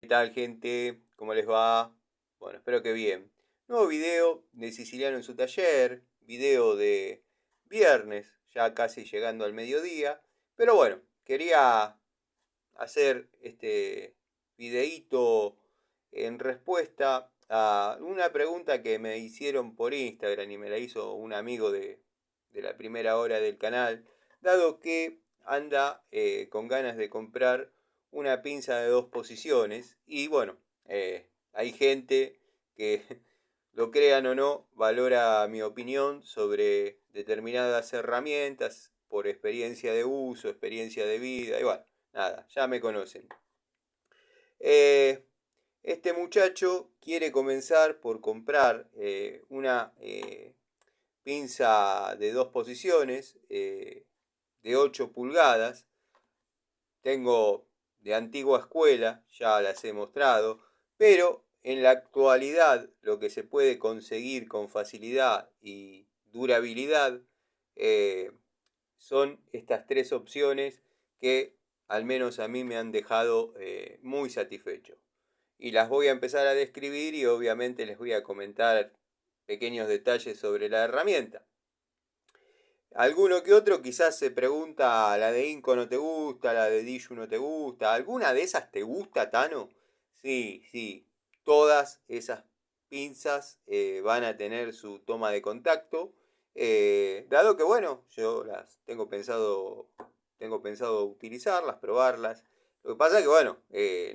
¿Qué tal, gente? ¿Cómo les va? Bueno, espero que bien. Nuevo video de Siciliano en su taller, video de viernes, ya casi llegando al mediodía. Pero bueno, quería hacer este videíto en respuesta a una pregunta que me hicieron por Instagram y me la hizo un amigo de la primera hora del canal, dado que anda con ganas de comprar una pinza de dos posiciones y bueno, hay gente que, lo crean o no, valora mi opinión sobre determinadas herramientas por experiencia de uso, experiencia de vida y bueno, nada, ya me conocen. Eh, este muchacho quiere comenzar por comprar una pinza de dos posiciones de 8 pulgadas. Tengo de antigua escuela, ya las he mostrado, pero en la actualidad lo que se puede conseguir con facilidad y durabilidad eh, son estas tres opciones que al menos a mí me han dejado muy satisfecho. Y las voy a empezar a describir y obviamente les voy a comentar pequeños detalles sobre la herramienta. Alguno que otro quizás se pregunta, la de Inco no te gusta, la de Dishu no te gusta, ¿alguna de esas te gusta, Tano? Sí, sí, todas esas pinzas van a tener su toma de contacto, dado que bueno, yo las tengo pensado utilizarlas, probarlas. Lo que pasa es que bueno,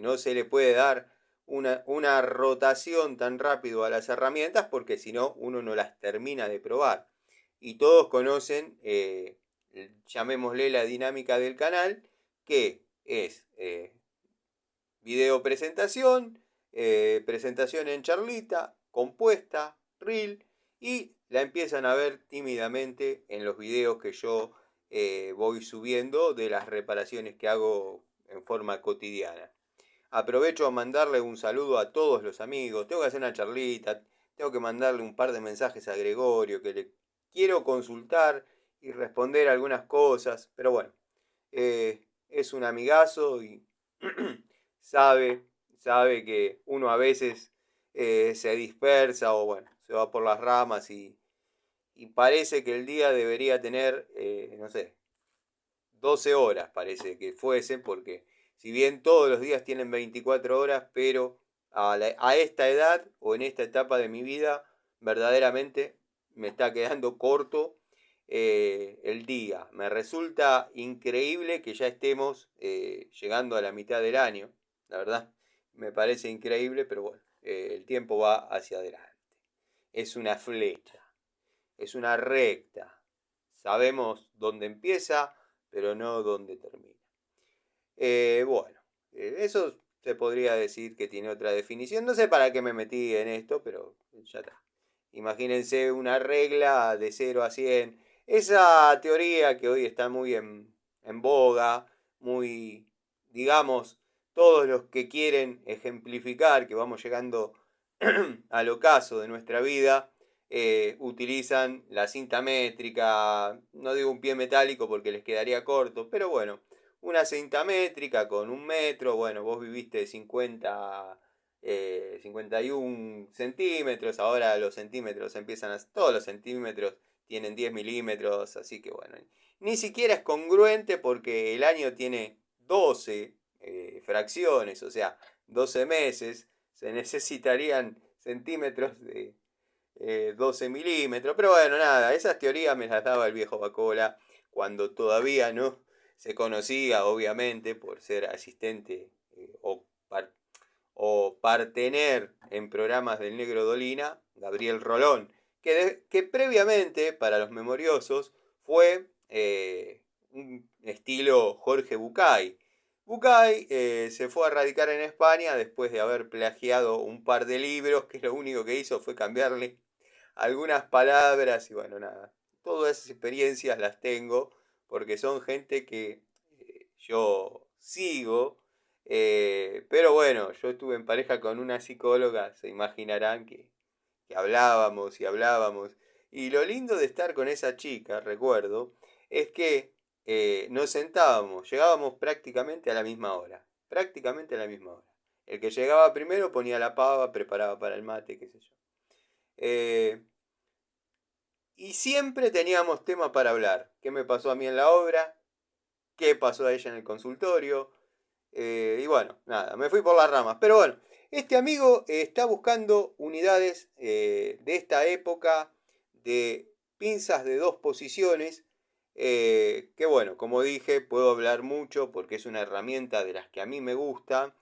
no se le puede dar una rotación tan rápido a las herramientas porque si no uno no las termina de probar y todos conocen, llamémosle la dinámica del canal, que es video presentación, presentación en charlita, compuesta, reel, y la empiezan a ver tímidamente en los videos que yo voy subiendo de las reparaciones que hago en forma cotidiana. Aprovecho a mandarle un saludo a todos los amigos. Tengo que hacer una charlita. Tengo que mandarle un par de mensajes a Gregorio que le quiero consultar y responder algunas cosas. Pero bueno, es un amigazo y sabe, sabe que uno a veces se dispersa o bueno, se va por las ramas y parece que el día debería tener, no sé, 12 horas parece que fuese, porque si bien todos los días tienen 24 horas, pero a esta edad o en esta etapa de mi vida, verdaderamente me está quedando corto el día. Me resulta increíble que ya estemos llegando a la mitad del año, la verdad, me parece increíble, pero bueno, el tiempo va hacia adelante. Es una flecha, es una recta. Sabemos dónde empieza, pero no dónde termina. Bueno, eso se podría decir que tiene otra definición. No sé para qué me metí en esto, pero ya está. Imagínense una regla de 0 a 100. Esa teoría que hoy está muy en boga, muy, digamos, todos los que quieren ejemplificar que vamos llegando al ocaso de nuestra vida, utilizan la cinta métrica, no digo un pie metálico porque les quedaría corto, pero bueno, una cinta métrica con 1 metro, bueno, vos viviste 51 centímetros, ahora los centímetros empiezan a... Todos los centímetros tienen 10 milímetros, así que bueno, ni siquiera es congruente porque el año tiene 12 fracciones, o sea, 12 meses, se necesitarían centímetros de 12 milímetros. Pero bueno, nada, esas teorías me las daba el viejo Bacola cuando todavía no se conocía, obviamente, por ser asistente o partener en programas del Negro Dolina, Gabriel Rolón, que previamente, para los memoriosos, fue un estilo Jorge Bucay. Bucay se fue a radicar en España después de haber plagiado un par de libros, que lo único que hizo fue cambiarle algunas palabras y bueno, nada. Todas esas experiencias las tengo porque son gente que yo sigo, pero bueno, yo estuve en pareja con una psicóloga, se imaginarán que hablábamos y hablábamos. Y lo lindo de estar con esa chica, recuerdo, es que nos sentábamos, llegábamos prácticamente a la misma hora, prácticamente a la misma hora. El que llegaba primero ponía la pava, preparaba para el mate, qué sé yo. Y siempre teníamos tema para hablar. ¿Qué me pasó a mí en la obra? ¿Qué pasó a ella en el consultorio? Y bueno, nada, me fui por las ramas. Pero bueno, este amigo está buscando unidades de esta época de pinzas de 2 posiciones. Que bueno, como dije, puedo hablar mucho porque es una herramienta de las que a mí me gusta.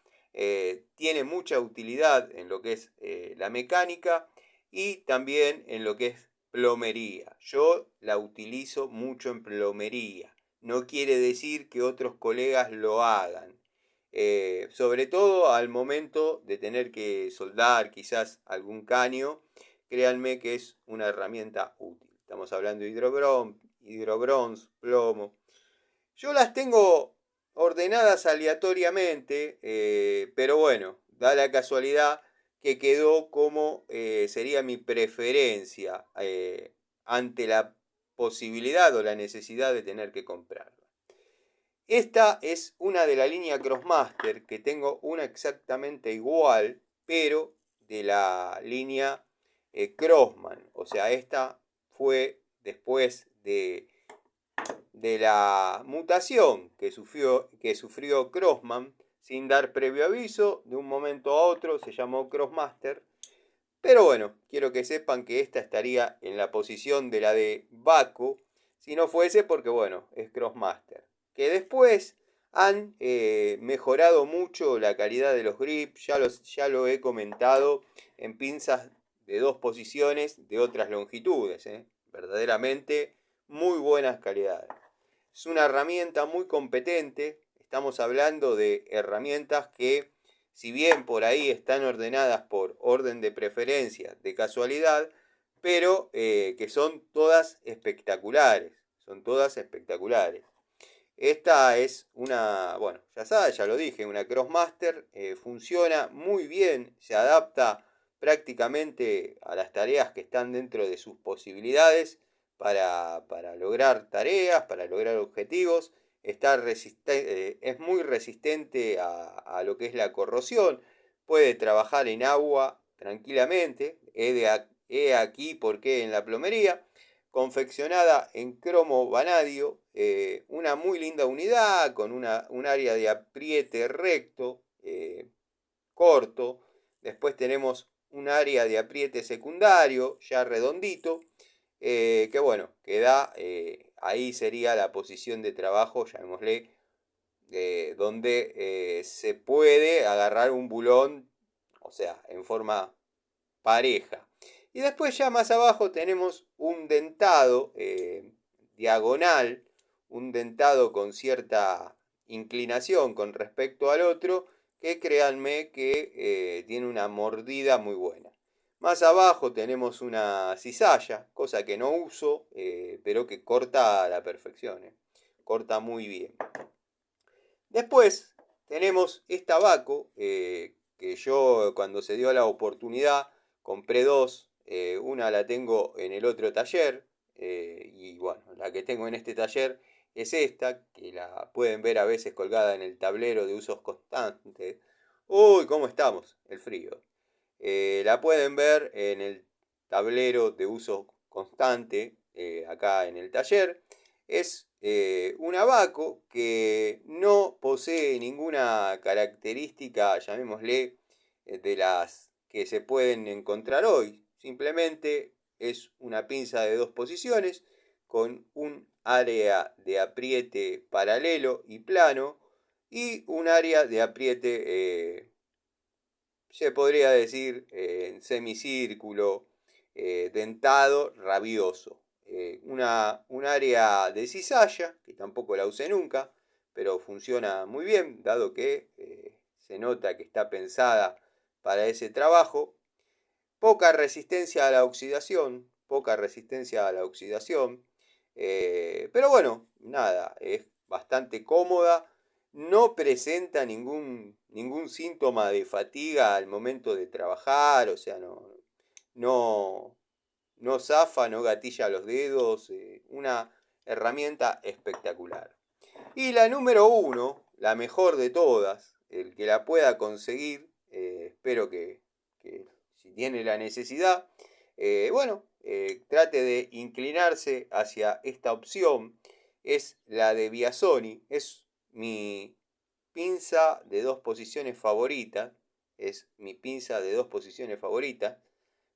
Tiene mucha utilidad en lo que es la mecánica y también en lo que es plomería. Yo la utilizo mucho en plomería. No quiere decir que otros colegas lo hagan. Sobre todo al momento de tener que soldar quizás algún caño, créanme que es una herramienta útil. Estamos hablando de hidrobronce, plomo. Yo las tengo ordenadas aleatoriamente, pero bueno, da la casualidad que quedó como sería mi preferencia ante la posibilidad o la necesidad de tener que comprarla. Esta es una de la línea Crossmaster, que tengo una exactamente igual, pero de la línea Crossman. O sea, esta fue después de la mutación que sufrió Crossman, sin dar previo aviso, de un momento a otro se llamó Crossmaster. Pero bueno, quiero que sepan que esta estaría en la posición de la de Baco, si no fuese porque, bueno, es Crossmaster. Que después han mejorado mucho la calidad de los grips, ya lo he comentado, en pinzas de 2 posiciones de otras longitudes. Verdaderamente muy buenas calidades. Es una herramienta muy competente, estamos hablando de herramientas que, si bien por ahí están ordenadas por orden de preferencia, de casualidad, pero que son todas espectaculares. Son todas espectaculares. Esta es una, bueno, ya sabes, ya lo dije, una Crossmaster. Funciona muy bien, se adapta prácticamente a las tareas que están dentro de sus posibilidades para lograr tareas, para lograr objetivos. Es muy resistente a lo que es la corrosión, puede trabajar en agua tranquilamente. He aquí por qué en la plomería. Confeccionada en cromo vanadio, una muy linda unidad con un área de apriete recto, corto. Después tenemos un área de apriete secundario, ya redondito, que bueno, que da, ahí sería la posición de trabajo, llamémosle, donde se puede agarrar un bulón, o sea, en forma pareja. Y después ya más abajo tenemos un dentado diagonal, un dentado con cierta inclinación con respecto al otro, que créanme que tiene una mordida muy buena. Más abajo tenemos una cizalla, cosa que no uso, pero que corta a la perfección. Corta muy bien. Después tenemos esta Baco, que yo cuando se dio la oportunidad compré dos. Una la tengo en el otro taller, y bueno, la que tengo en este taller es esta, que la pueden ver a veces colgada en el tablero de usos constantes. Uy, ¿cómo estamos? El frío. La pueden ver en el tablero de uso constante, acá en el taller. Es un abaco que no posee ninguna característica, llamémosle, de las que se pueden encontrar hoy. Simplemente es una pinza de 2 posiciones con un área de apriete paralelo y plano y un área de apriete, se podría decir, en semicírculo, dentado, rabioso. Un área de cizalla, que tampoco la usé nunca, pero funciona muy bien, dado que se nota que está pensada para ese trabajo. Poca resistencia a la oxidación, poca resistencia a la oxidación. Pero bueno, nada, es bastante cómoda, no presenta ningún síntoma de fatiga al momento de trabajar, o sea, no, no zafa, no gatilla los dedos, una herramienta espectacular. Y la número uno, la mejor de todas, el que la pueda conseguir, espero que si tiene la necesidad, trate de inclinarse hacia esta opción. Es la de Biasoni, es mi pinza de dos posiciones favorita, es mi pinza de dos posiciones favorita.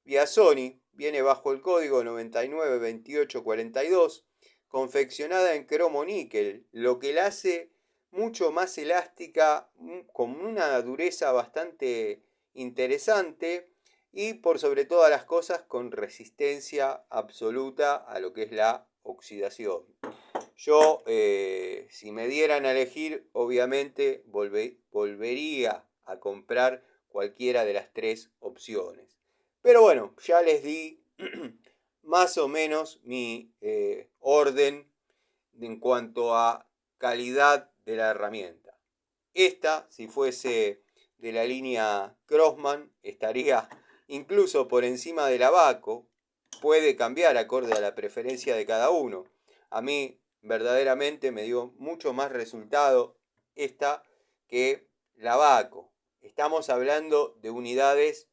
Biasoni viene bajo el código 992842, confeccionada en cromo níquel, lo que la hace mucho más elástica, con una dureza bastante interesante y por sobre todas las cosas con resistencia absoluta a lo que es la oxidación. Yo, si me dieran a elegir, obviamente volvería a comprar cualquiera de las tres opciones. Pero bueno, ya les di más o menos mi orden en cuanto a calidad de la herramienta. Esta, si fuese de la línea Crossman, estaría incluso por encima de la Baco. Puede cambiar acorde a la preferencia de cada uno. A mí verdaderamente me dio mucho más resultado esta que la Baco. Estamos hablando de unidades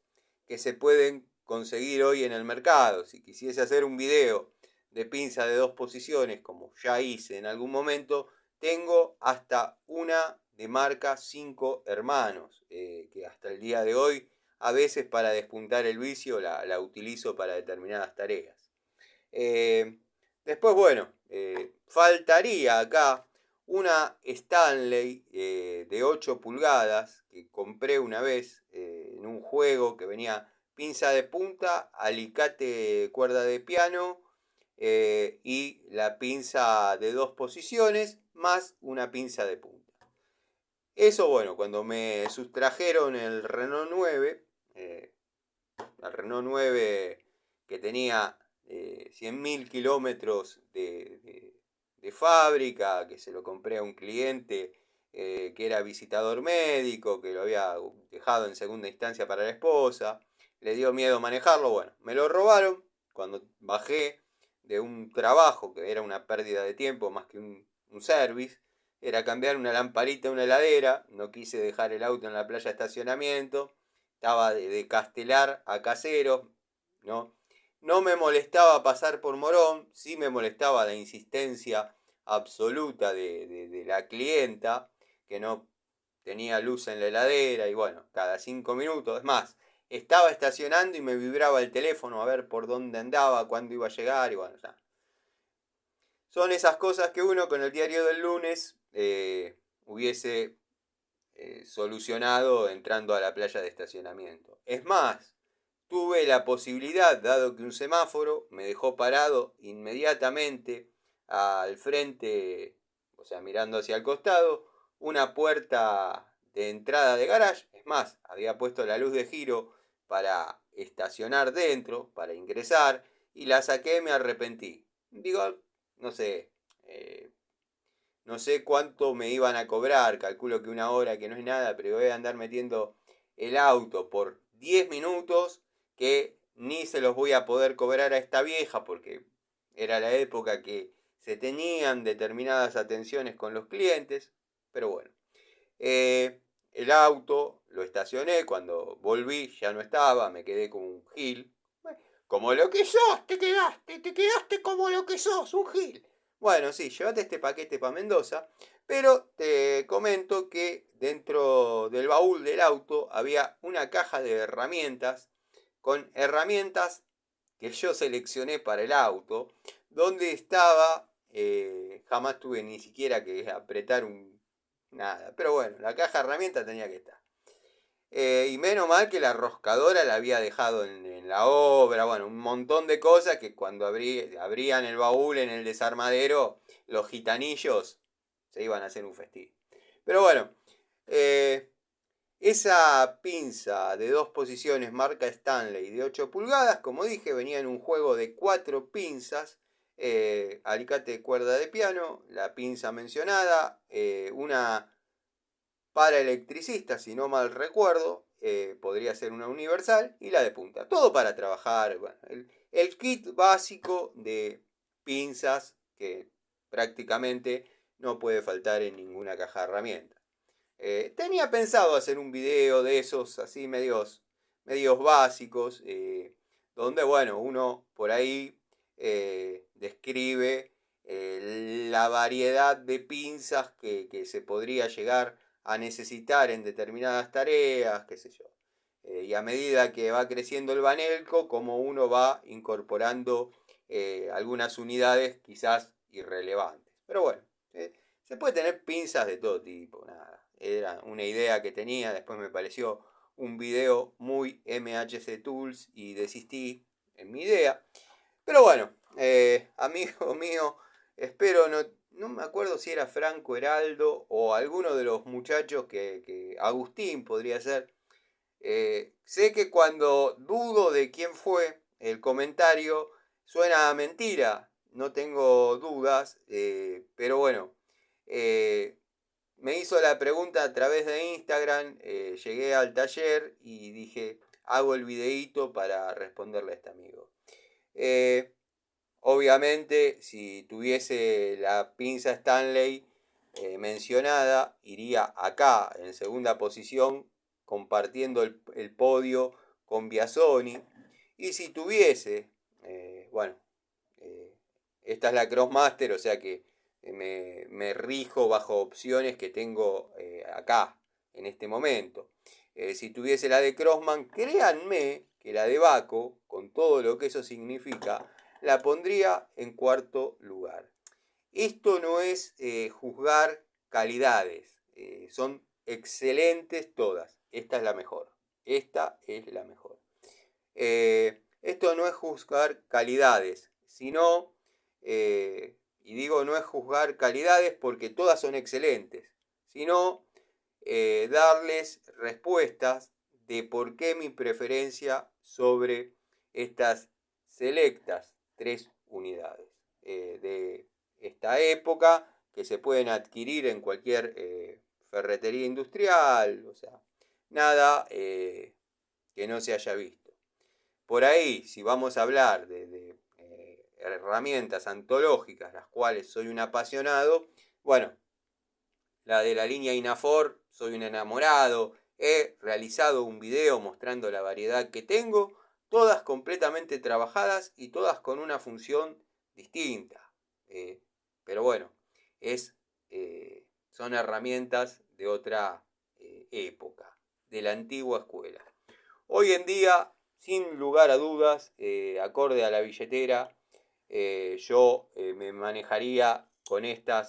que se pueden conseguir hoy en el mercado. Si quisiese hacer un video de pinza de dos posiciones, como ya hice en algún momento, tengo hasta una de marca 5 Hermanos, que hasta el día de hoy, a veces para despuntar el vicio, la utilizo para determinadas tareas. Después, bueno, faltaría acá una Stanley de 8 pulgadas que compré una vez en un juego que venía pinza de punta, alicate, cuerda de piano y la pinza de dos posiciones más una pinza de punta. Eso, bueno, cuando me sustrajeron el Renault 9, el Renault 9 que tenía 100.000 kilómetros de fábrica, que se lo compré a un cliente que era visitador médico, que lo había dejado en segunda instancia para la esposa, le dio miedo manejarlo, bueno, me lo robaron cuando bajé de un trabajo que era una pérdida de tiempo más que un service, era cambiar una lamparita a una heladera, no quise dejar el auto en la playa de estacionamiento, estaba de Castelar a Caseros, ¿no? No me molestaba pasar por Morón, sí me molestaba la insistencia absoluta de la clienta, que no tenía luz en la heladera y bueno, cada 5 minutos, es más, estaba estacionando y me vibraba el teléfono a ver por dónde andaba, cuándo iba a llegar y bueno, ya. Son esas cosas que uno con el diario del lunes hubiese solucionado entrando a la playa de estacionamiento. Es más, tuve la posibilidad, dado que un semáforo me dejó parado inmediatamente al frente, o sea, mirando hacia el costado, una puerta de entrada de garage. Es más, había puesto la luz de giro para estacionar dentro, para ingresar, y la saqué, me arrepentí. Digo, no sé, no sé cuánto me iban a cobrar, calculo que una hora, que no es nada, pero voy a andar metiendo el auto por 10 minutos que ni se los voy a poder cobrar a esta vieja porque era la época que se tenían determinadas atenciones con los clientes, pero bueno. El auto lo estacioné, cuando volví ya no estaba, me quedé como un gil. Como lo que sos, te quedaste como lo que sos, un gil. Bueno, sí, llévate este paquete para Mendoza, pero te comento que dentro del baúl del auto había una caja de herramientas con herramientas que yo seleccioné para el auto, donde estaba, jamás tuve ni siquiera que apretar nada, pero bueno, la caja de herramientas tenía que estar. Y menos mal que la roscadora la había dejado en la obra, bueno, un montón de cosas que cuando abrían el baúl en el desarmadero, los gitanillos se iban a hacer un festín. Pero bueno, esa pinza de dos posiciones marca Stanley de 8 pulgadas, como dije, venía en un juego de 4 pinzas, alicate de cuerda de piano, la pinza mencionada, una para electricistas, si no mal recuerdo, podría ser una universal y la de punta. Todo para trabajar, bueno, el kit básico de pinzas que prácticamente no puede faltar en ninguna caja de herramientas. Tenía pensado hacer un video de esos así medios básicos, donde bueno, uno por ahí describe la variedad de pinzas que se podría llegar a necesitar en determinadas tareas, qué sé yo. Y a medida que va creciendo el Banelco, como uno va incorporando algunas unidades quizás irrelevantes. Pero bueno, se puede tener pinzas de todo tipo, nada. Era una idea que tenía, después me pareció un video muy MHC Tools y desistí en mi idea. Pero bueno, amigo mío, espero, no me acuerdo si era Franco Heraldo o alguno de los muchachos que Agustín podría ser. Sé que cuando dudo de quién fue el comentario, suena a mentira, no tengo dudas, pero bueno, eh, me hizo la pregunta a través de Instagram, llegué al taller y dije, hago el videíto para responderle a este amigo. Obviamente, si tuviese la pinza Stanley mencionada, iría acá en segunda posición, compartiendo el podio con Biasoni. Y si tuviese, bueno, eh, esta es la Crossmaster, o sea que me rijo bajo opciones que tengo acá, en este momento. Si tuviese la de Crossman, créanme que la de Baco, con todo lo que eso significa, la pondría en cuarto lugar. Esto no es juzgar calidades, son excelentes todas. Esta es la mejor. Esta es la mejor. Esto no es juzgar calidades, sino, y digo no es juzgar calidades porque todas son excelentes, sino darles respuestas de por qué mi preferencia sobre estas selectas 3 unidades de esta época que se pueden adquirir en cualquier ferretería industrial, o sea, nada que no se haya visto. Por ahí, si vamos a hablar de herramientas antológicas, las cuales soy un apasionado, bueno, la de la línea Inafor, soy un enamorado, he realizado un video mostrando la variedad que tengo, todas completamente trabajadas y todas con una función distinta. Pero bueno, es, son herramientas de otra época, de la antigua escuela. Hoy en día, sin lugar a dudas, acorde a la billetera, yo me manejaría con estas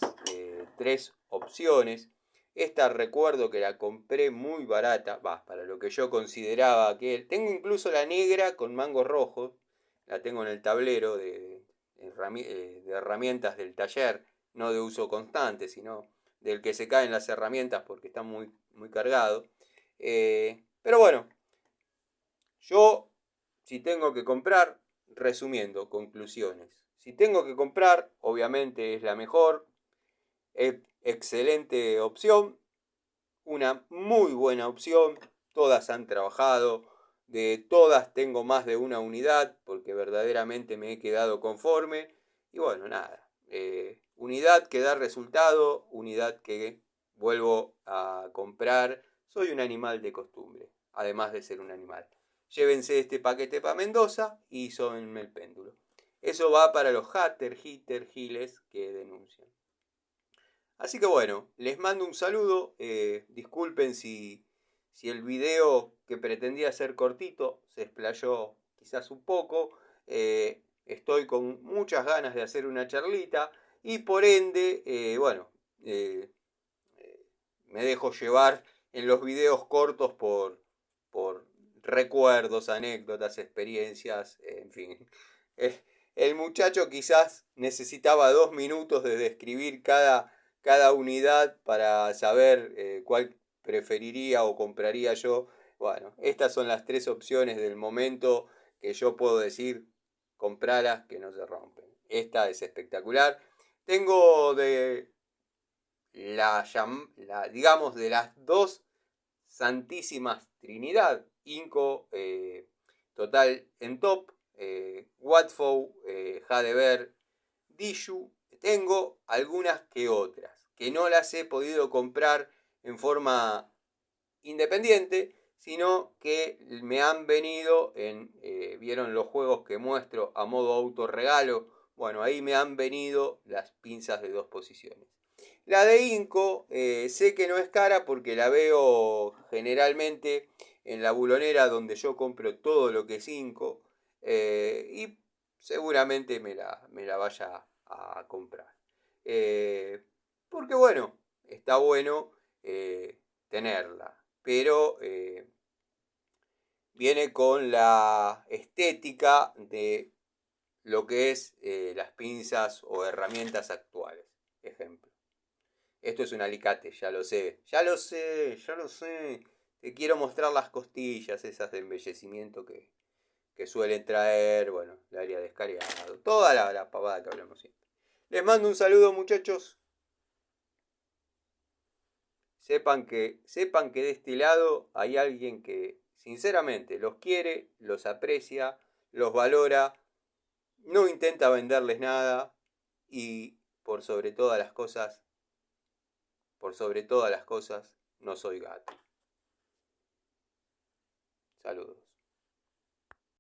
3 opciones. Esta recuerdo que la compré muy barata, para lo que yo consideraba aquel. Tengo incluso la negra con mangos rojos, la tengo en el tablero de herramientas del taller, no de uso constante, sino del que se caen las herramientas porque está muy cargado. Pero bueno, yo, si tengo que comprar, resumiendo, conclusiones. Si tengo que comprar, obviamente es la mejor, excelente opción, una muy buena opción, todas han trabajado, de todas tengo más de una unidad, porque verdaderamente me he quedado conforme, y bueno, nada, unidad que da resultado, unidad que vuelvo a comprar, soy un animal de costumbre, además de ser un animal. Llévense este paquete para Mendoza y son el péndulo. Eso va para los hater, hitter, giles que denuncian. Así que bueno, les mando un saludo. Disculpen si el video que pretendía ser cortito se explayó quizás un poco. Estoy con muchas ganas de hacer una charlita y por ende, bueno, me dejo llevar en los videos cortos por recuerdos, anécdotas, experiencias, en fin. El muchacho quizás necesitaba 2 minutos de describir cada unidad para saber cuál preferiría o compraría yo. Bueno, estas son las 3 opciones del momento que yo puedo decir, compralas que no se rompen. Esta es espectacular. Tengo digamos, de las 2 santísimas Trinidad, Inco, Total en Top, Watfow, Jadever, Dishu. Tengo algunas que otras, que no las he podido comprar en forma independiente, sino que me han venido vieron los juegos que muestro a modo autorregalo. Bueno, ahí me han venido las pinzas de 2 posiciones. La de Inco, sé que no es cara porque la veo generalmente en la bulonera donde yo compro todo lo que es Inco, y seguramente me la vaya a comprar. Eh, Porque bueno, está bueno tenerla, pero viene con la estética de lo que es las pinzas o herramientas actuales. Ejemplo. Esto es un alicate, ya lo sé. Ya lo sé, ya lo sé. Te quiero mostrar las costillas esas de embellecimiento que suelen traer, bueno, el área descariado. Toda la pavada que hablamos siempre. Les mando un saludo, muchachos. Sepan que de este lado hay alguien que sinceramente los quiere, los aprecia, los valora, no intenta venderles nada y por sobre todas las cosas, no soy gato. Saludos.